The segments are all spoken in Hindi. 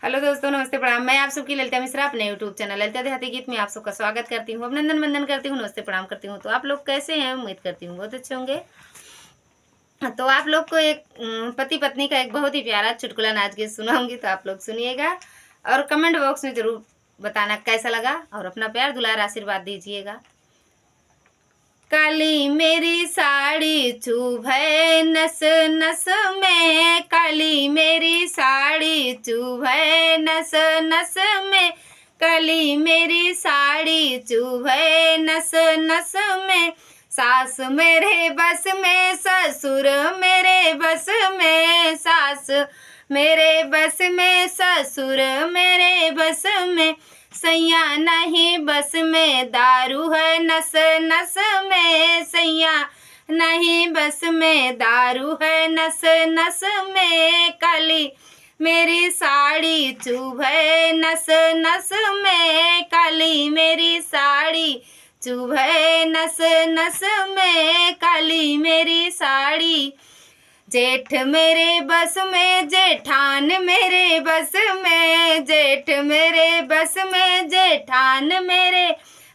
हेलो दोस्तों, नमस्ते प्रणाम। मैं आप सबकी ललिता मिश्रा अपने यूट्यूब चैनल ललिता देहाती गीत में आप सबका स्वागत करती हूँ, अभिनंदन वंदन करती हूँ, नमस्ते प्रणाम करती हूँ। तो आप लोग कैसे हैं? उम्मीद करती हूँ बहुत अच्छे होंगे। तो आप लोग को एक पति पत्नी का एक बहुत ही प्यारा चुटकुला नाच गीत सुनाऊंगी, तो आप लोग सुनिएगा और कमेंट बॉक्स में जरूर बताना कैसा लगा और अपना प्यार दुलार आशीर्वाद दीजिएगा। काली मेरी साड़ी चुभे नस नस में, काली मेरी साड़ी चुभे नस नस में, काली मेरी साड़ी चुभे नस नस में। सास मेरे बस में, ससुर मेरे बस में, सास मेरे बस में, ससुर मेरे बस में, सैया नहीं बस में, दारू है नस नस में, सैया नहीं बस में, दारू है नस नस में। काली मेरी साड़ी चुभे नस नस में, काली मेरी साड़ी चुभे नस नस में, काली मेरी साड़ी। जेठ मेरे बस में, जेठान मेरे बस में, जेठ मेरे बस में, जेठान मेरे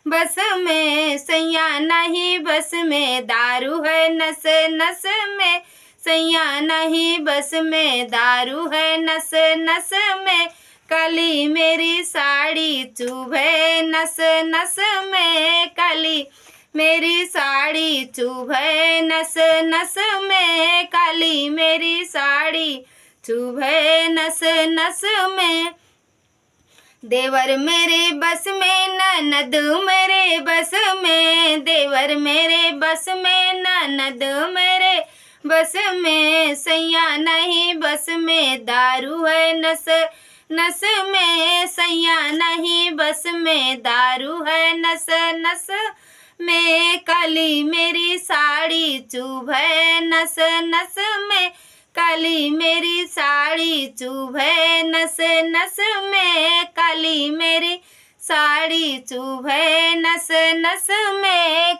बस में, सैया नहीं बस में, दारू है नस नस में, सैया नहीं बस में, दारू है नस नस में। काली मेरी साड़ी चुभे नस नस में, काली मेरी साड़ी चुभे नस नस में, काली मेरी साड़ी चुभे नस नस में। देवर मेरे बस में, ननद मेरे बस में, देवर मेरे बस में, ननद मेरे बस में, सैया नहीं बस में, दारू है नस नस में, सैया नहीं बस में, दारू है नस नस में। काली मेरी साड़ी चुभे नस नस में, काली मेरी साड़ी चुभे नस नस में, काली मेरी साड़ी चुभे नस नस में।